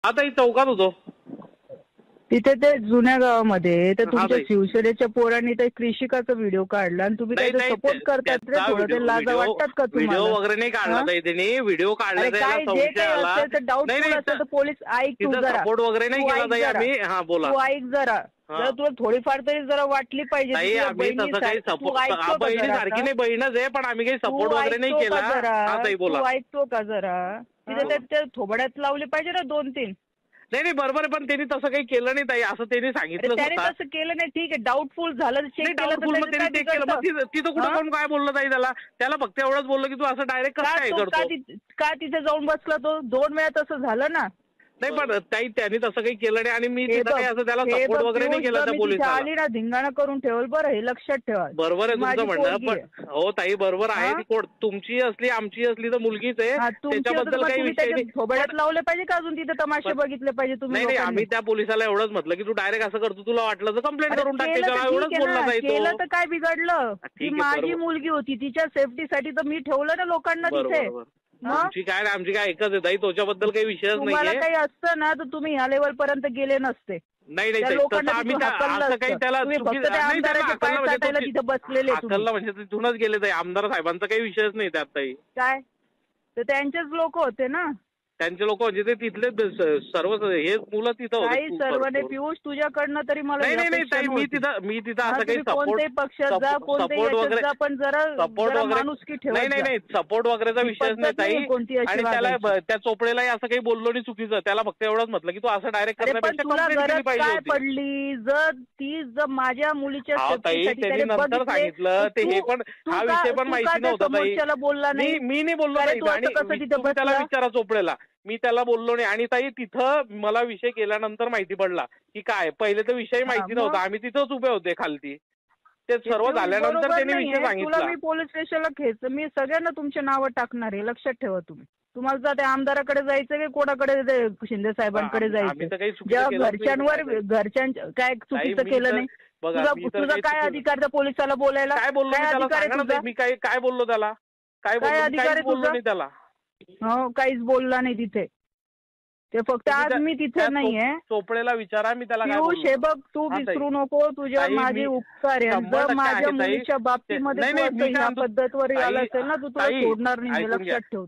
आता ही चौकात होतो तिथे ते जुन्या गावामध्ये तर तुमच्या शिवसेनेच्या पोरांनी ते कृषिकाचा व्हिडिओ काढला आणि तुम्ही त्याचा सपोर्ट करतात रे. थोडं ते लाजा वाटतात का तुम्हाला? व्हिडिओ वगैरे नाही काढला ताई त्यांनी, व्हिडिओ काढला काय जे काही असेल तर डाऊटफुल असेल तर पोलीस ऐक तू जरा, सपोर्ट वगैरे नाही केला ताई आम्ही. हा बोला. तू ऐक जरा, जरा तुला थोडीफार तरी जरा वाटली पाहिजे. आम्ही तसं काही सपोर्ट, बहिणीसारखी नाही बहीणच आहे, पण आम्ही काही सपोर्ट वगैरे नाही केला. हा ताई बोला. तू ऐकतो का जरा? तिथे त्या थोबड्यात लावली पाहिजे ना 2-3. नाही बरोबर आहे, पण त्यांनी तसं काही केलं नाही ताई, असं त्यांनी सांगितलं. त्याने तसं केलं नाही, ठीक आहे. डाऊटफुल झालं, चेक केलं, तिथं कुठं कोण काय बोललं ताई त्याला फक्त एवढंच बोललं की तू असं डायरेक्ट कसं काय करतो. का तिथे जाऊन बसला तो? 2 वेळा तसं झालं ना. नाही पण ताई त्यांनी तसं काही केलं नाही आणि मी असं त्याला सपोर्ट वगैरे नाही केला त्या पोलिसाला. आली ना धिंगाणा करून ठेवल बरं, हे लक्षात ठेवा. बरोबर आहे तुमचं म्हणणं, पण हो ताई बरोबर आहे. तुमची असली आमची असली तर मुलगीच आहे, त्याच्याबद्दल काही विषय नाही. थोबड्यात लावले पाहिजे का अजून तिथे तमाशे बघितले पाहिजे तुम्ही? नाही आम्ही त्या पोलिसाला एवढंच म्हटलं की तू डायरेक्ट असं करतो, तुला वाटलं तर कंप्लेंट करून टाक. एवढंच बोलला ताई. केलं तर काय बिघडलं? ती माझी मुलगी होती, तिच्या सेफ्टीसाठी तर मी ठेवलं ना लोकांना तिथे. आमची काय एकच आहे ताई, त्याच्याबद्दल काही विषयच नाही. तुम्हाला काही असतं ना तर तुम्ही ह्या लेवल पर्यंत गेले नसते. नाही आम्ही त्याला हाकललं म्हणजे तिथूनच गेले ताई. आमदार साहेबांचा काही विषयच नाही त्यात ताई. काय तर त्यांचेच लोक होते ना, त्यांचे लोक म्हणजे ते तिथले सर्व हे मुलं तिथं होते. सर्वांनी. पियुष तुझ्याकडनं तरी मला नाही मी तिथं असं काही कोणत्याही पक्षात जा, कोणत्याही वगैरे पण जरा माणुसकी ठेवा. नाही सपोर्ट वगैरेचा विषयच नाही ताई. आणि त्याला त्या चोपडेलाही असं काही बोललो नाही चुकीचं. त्याला फक्त एवढंच म्हटलं की तू असं डायरेक्ट काय पडली जर माझ्या मुलीच्या नंतर सांगितलं ते. हे पण हा विषय पण माहिती नव्हता ताई. बोलला नाही, मी नाही बोललो नाही. त्याला विचारा चोपडेला, मी त्याला बोललो नाही. आणि ताई तिथं मला विषय केल्यानंतर माहिती पडला की काय, पहिले तर विषय माहिती नव्हता. आम्ही तिथंच उभे होते खालती. ते सर्व झाल्यानंतर त्यांनी विषय सांगितला. मी पोलीस स्टेशनला खेच, मी सगळ्यांना तुमचे नावं टाकणार आहे, लक्षात ठेवा तुम्ही. तुम्हाला जर त्या आमदाराकडे जायचं की कोणाकडे, शिंदे साहेबांकडे जायचं. जेव्हा घरच्यांच्या काय चुकीचं केलं नाही, तुझा काय अधिकार त्या पोलिसाला बोलायला? काय बोललो मी? काय बोललो त्याला? काय अधिकार बोललो नाही त्याला? हो, काहीच बोलला नाही तिथे. ते फक्त आज मी तिथे नाहीये. चोपडेला विचारा, मी त्याला हे बघ, तू विसरू नको, तुझ्या माझे उपकार आहे. जर माझ्या मुलीच्या बाबतीमध्ये ह्या पद्धतवर आला असेल ना, तू तुला सोडणार नाही, लक्षात ठेव.